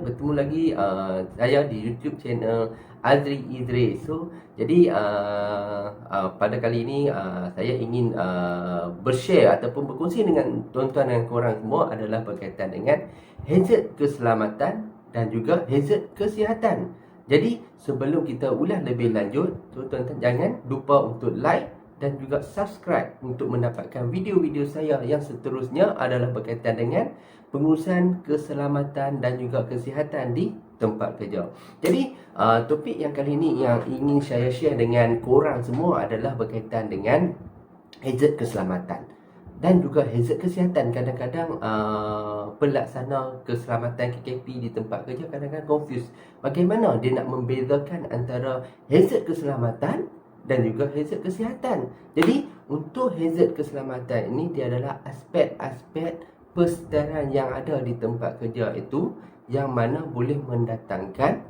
bertemu lagi saya di YouTube channel Azri Idris. So, jadi pada kali ini saya ingin bershare ataupun berkongsi dengan tuan-tuan dan korang semua adalah berkaitan dengan hazard keselamatan dan juga hazard kesihatan. Jadi, sebelum kita ulas lebih lanjut, tuan-tuan jangan lupa untuk like dan juga subscribe untuk mendapatkan video-video saya yang seterusnya adalah berkaitan dengan pengurusan keselamatan dan juga kesihatan di tempat kerja. Jadi topik yang kali ini yang ingin saya share dengan korang semua adalah berkaitan dengan hazard keselamatan dan juga hazard kesihatan. Kadang-kadang pelaksana keselamatan KKP di tempat kerja kadang-kadang confuse. Bagaimana dia nak membezakan antara hazard keselamatan dan juga hazard kesihatan. Jadi untuk hazard keselamatan ini dia adalah aspek-aspek persedaran yang ada di tempat kerja itu yang mana boleh mendatangkan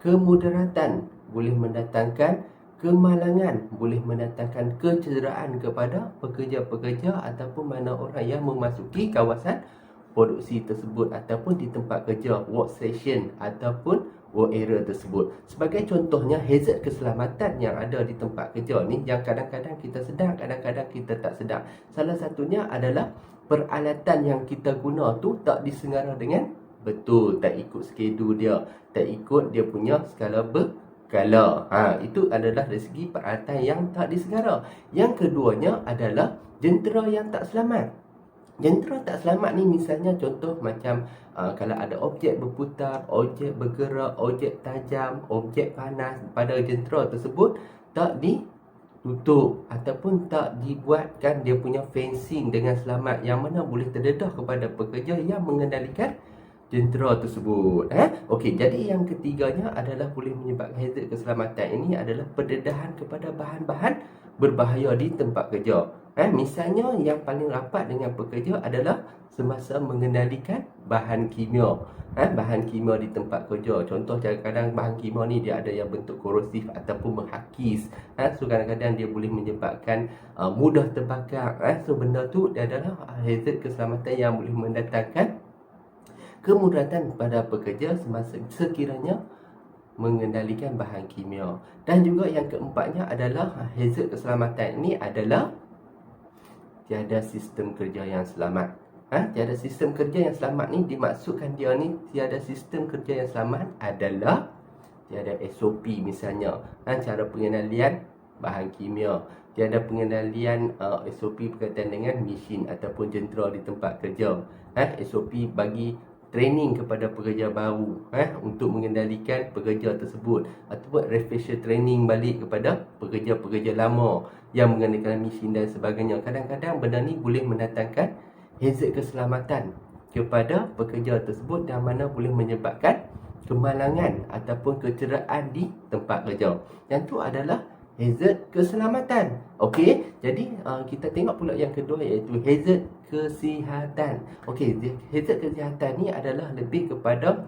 kemudaratan, boleh mendatangkan kemalangan, boleh mendatangkan kecederaan kepada pekerja-pekerja ataupun mana orang yang memasuki kawasan produksi tersebut ataupun di tempat kerja, workstation ataupun work area tersebut. Sebagai contohnya hazard keselamatan yang ada di tempat kerja ni yang kadang-kadang kita sedar, kadang-kadang kita tak sedar. Salah satunya adalah peralatan yang kita guna tu tak disengara dengan betul, tak ikut skedul dia, tak ikut dia punya skala berkala. Itu adalah dari segi peralatan yang tak disengara. Yang keduanya adalah jentera yang tak selamat. Jentera tak selamat ni misalnya contoh macam kalau ada objek berputar, objek bergerak, objek tajam, objek panas pada jentera tersebut tak ditutup ataupun tak dibuatkan dia punya fencing dengan selamat yang mana boleh terdedah kepada pekerja yang mengendalikan jentera tersebut. Okey, jadi yang ketiganya adalah boleh menyebabkan hazard keselamatan ini adalah pendedahan kepada bahan-bahan berbahaya di tempat kerja. Misalnya yang paling rapat dengan pekerja adalah semasa mengendalikan bahan kimia. Bahan kimia di tempat kerja. Contoh kadang-kadang bahan kimia ni dia ada yang bentuk korosif ataupun menghakis. So kadang-kadang dia boleh menyebabkan mudah terbakar. So benda tu dia adalah hazard keselamatan yang boleh mendatangkan kemudaratan pada pekerja semasa sekiranya mengendalikan bahan kimia. Dan juga yang keempatnya adalah hazard keselamatan ini adalah tiada sistem kerja yang selamat. Tiada sistem kerja yang selamat ni dimaksudkan dia ni tiada sistem kerja yang selamat adalah tiada SOP misalnya, cara pengendalian bahan kimia, tiada pengendalian SOP berkaitan dengan mesin ataupun jentera di tempat kerja, SOP bagi training kepada pekerja baru untuk mengendalikan pekerja tersebut ataupun refresher training balik kepada pekerja-pekerja lama yang mengendalikan mesin dan sebagainya. Kadang-kadang benda ni boleh mendatangkan hazard keselamatan kepada pekerja tersebut dan mana boleh menyebabkan kemalangan ataupun kecederaan di tempat kerja. Yang tu adalah hazard keselamatan. Okey, jadi kita tengok pula yang kedua iaitu hazard kesihatan. Okey, hazard kesihatan ni adalah lebih kepada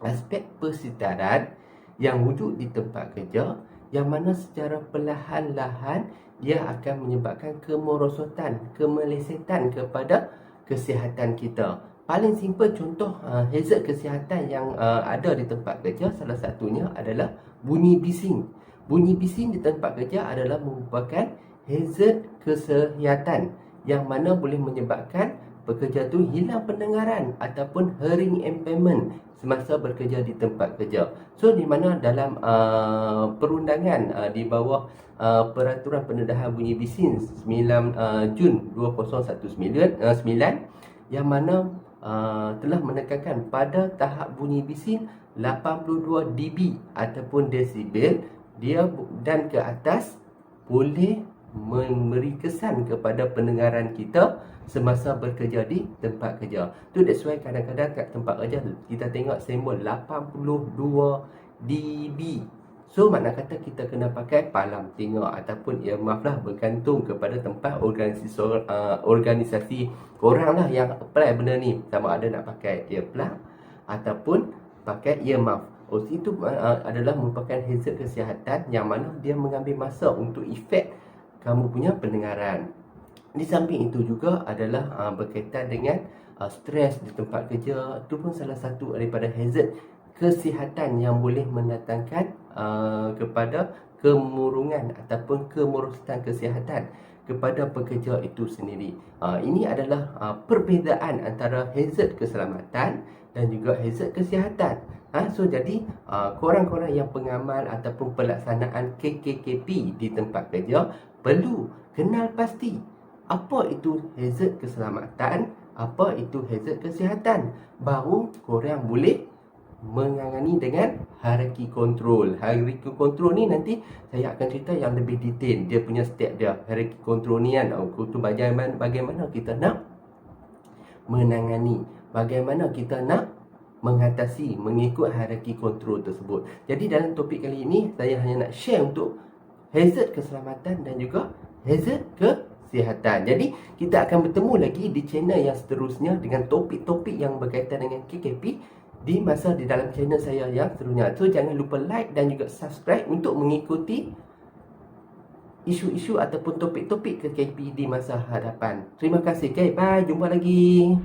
aspek persedaran yang wujud di tempat kerja yang mana secara perlahan-lahan dia akan menyebabkan kemerosotan, kemelesetan kepada kesihatan kita. Paling simple contoh hazard kesihatan yang ada di tempat kerja, salah satunya adalah bunyi bising. Bunyi bising di tempat kerja adalah merupakan hazard kesihatan yang mana boleh menyebabkan pekerja tu hilang pendengaran ataupun hearing impairment semasa bekerja di tempat kerja. So di mana dalam perundangan di bawah peraturan pendedahan bunyi bising 9 Jun 2019 yang mana telah menekankan pada tahap bunyi bising 82 dB ataupun desibel dia dan ke atas boleh memberi kesan kepada pendengaran kita semasa bekerja di tempat kerja. Tu that's why kadang-kadang kat tempat kerja kita tengok simbol 82 dB. So makna kata kita kena pakai palang tengok ataupun earmuff lah, bergantung kepada tempat organisasi korang lah yang apply benda ni, sama ada nak pakai earplug ataupun pakai earmuff. Itu adalah merupakan hazard kesihatan yang mana dia mengambil masa untuk efek kamu punya pendengaran. Di samping itu juga adalah berkaitan dengan stres di tempat kerja. Itu pun salah satu daripada hazard kesihatan yang boleh mendatangkan kepada kemurungan ataupun kemerosakan kesihatan kepada pekerja itu sendiri. Ini adalah perbezaan antara hazard keselamatan dan juga hazard kesihatan. So jadi korang-korang yang pengamal ataupun pelaksanaan KKKP di tempat kerja perlu kenal pasti apa itu hazard keselamatan, apa itu hazard kesihatan. Baru korang boleh mengangani dengan hierarchy control. Hierarchy control ni nanti saya akan cerita yang lebih detail. Dia punya step dia. Hierarchy control ni kan, itu bagaimana kita nak menangani, bagaimana kita nak mengatasi mengikut hierarchy control tersebut. Jadi dalam topik kali ini saya hanya nak share untuk hazard keselamatan dan juga hazard kesihatan. Jadi kita akan bertemu lagi di channel yang seterusnya dengan topik-topik yang berkaitan dengan KKP di dalam channel saya yang seterusnya. So jangan lupa like dan juga subscribe untuk mengikuti isu-isu ataupun topik-topik KKP di masa hadapan. Terima kasih. Okay, bye. Jumpa lagi.